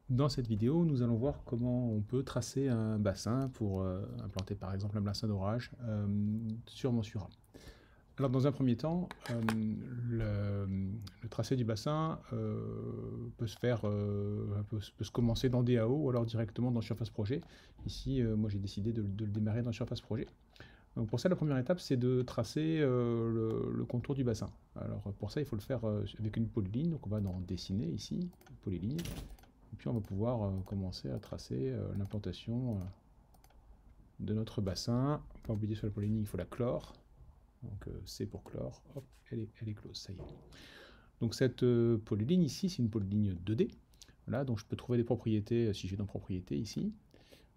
Dans cette vidéo, nous allons voir comment on peut tracer un bassin pour implanter par exemple un bassin d'orage sur Monsura. Alors dans un premier temps, le tracé du bassin peut se faire, peut se commencer dans DAO ou alors directement dans Surface Projet. Ici, moi j'ai décidé de le démarrer dans Surface Projet. Donc pour ça, la première étape, c'est de tracer le contour du bassin. Alors pour ça, il faut le faire avec une polyline. Donc on va dans Dessiner ici, polyline. Et puis on va pouvoir commencer à tracer l'implantation de notre bassin. Pas oublier sur la polyline, il faut la clore. Donc C pour clore, hop, elle est close, ça y est. Donc cette polyline ici, c'est une polyline 2D. Voilà, donc je peux trouver des propriétés si je vais dans propriétés ici.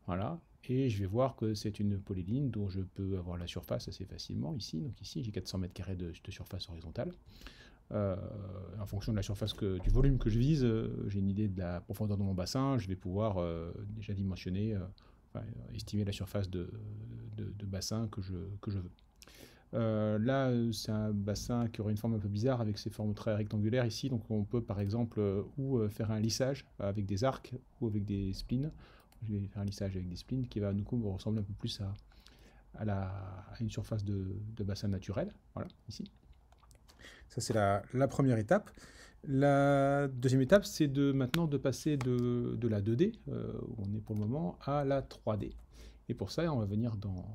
Voilà, et je vais voir que c'est une polyline dont je peux avoir la surface assez facilement ici. Donc ici, j'ai 400 mètres carrés de surface horizontale. En fonction de la surface du volume que je vise, j'ai une idée de la profondeur de mon bassin, je vais pouvoir déjà dimensionner, estimer la surface de bassin que je veux. Là, c'est un bassin qui aurait une forme un peu bizarre avec ses formes très rectangulaires ici, donc on peut par exemple faire un lissage avec des arcs ou avec des splines. Je vais faire un lissage avec des splines qui va du coup ressembler un peu plus à une surface de bassin naturel, voilà, ici. Ça, c'est la première étape. La deuxième étape, c'est maintenant de passer de la 2D, où on est pour le moment, à la 3D. Et pour ça, on va venir dans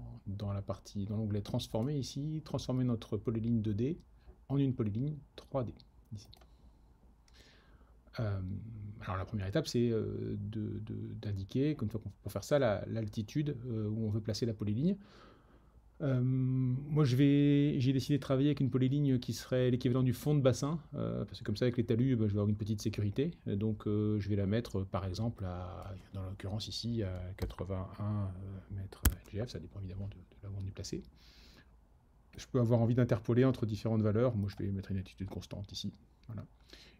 l'onglet Transformer ici, transformer notre polyline 2D en une polyline 3D. Ici. Alors la première étape, c'est d'indiquer, pour faire ça, l'altitude où on veut placer la polyline. Moi, j'ai décidé de travailler avec une polyligne qui serait l'équivalent du fond de bassin, parce que comme ça, avec les talus, je vais avoir une petite sécurité. Donc, je vais la mettre, par exemple, dans l'occurrence ici, à 81 mètres LGF, ça dépend évidemment de là où on est placé. Je peux avoir envie d'interpoler entre différentes valeurs. Moi, je vais mettre une altitude constante ici. Voilà.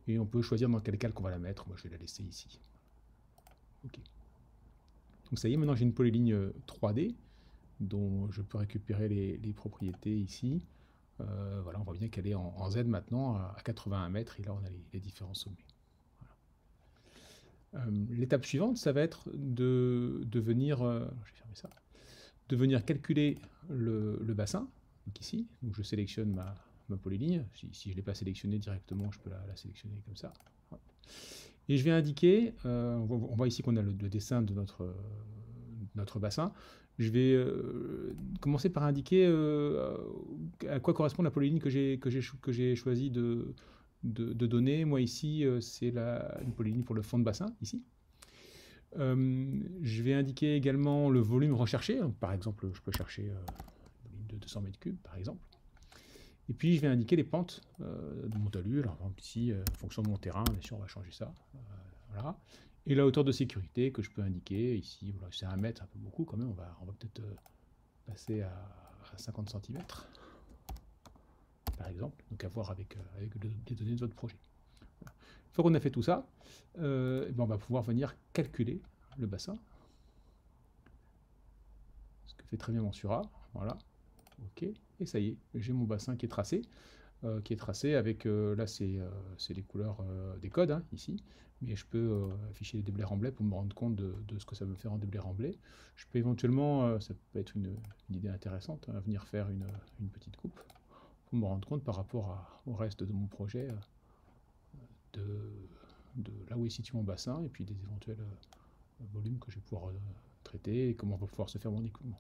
Et on peut choisir dans quel calque on va la mettre. Moi, je vais la laisser ici. Ok. Donc, ça y est, maintenant, j'ai une polyligne 3D dont je peux récupérer les propriétés ici. Voilà, on voit bien qu'elle est en Z maintenant à 81 mètres et là on a les différents sommets. Voilà. L'étape suivante, ça va être de venir, je vais fermer ça, de venir calculer le bassin. Donc ici, donc je sélectionne ma polyligne. Si je ne l'ai pas sélectionnée directement, je peux la sélectionner comme ça. Et je vais indiquer, on voit ici qu'on a le dessin de notre bassin. Je vais commencer par indiquer à quoi correspond la polyline que j'ai choisi de donner. Moi ici, c'est une polyline pour le fond de bassin, ici. Je vais indiquer également le volume recherché. Donc, par exemple, je peux chercher une polyline de 200 mètres cubes, par exemple. Et puis, je vais indiquer les pentes de mon talus. Alors, par exemple, ici, en fonction de mon terrain, bien sûr, on va changer ça. Voilà. Et la hauteur de sécurité que je peux indiquer. Ici, voilà, c'est 1 mètre, un peu beaucoup quand même. On va peut-être passer à 50 cm, par exemple. Donc, à voir avec les données de votre projet. Voilà. Une fois qu'on a fait tout ça, on va pouvoir venir calculer le bassin. Ce que fait très bien Monsura. Voilà. OK. Et ça y est, j'ai mon bassin qui est tracé. Avec, là c'est les couleurs des codes, hein, ici, mais je peux afficher les déblais remblais pour me rendre compte de ce que ça veut faire en déblais remblais. Je peux éventuellement, ça peut être une idée intéressante, hein, venir faire une petite coupe pour me rendre compte par rapport au reste de mon projet de là où est situé mon bassin et puis des éventuels volumes que je vais pouvoir traiter et comment va pouvoir se faire mon écoulement.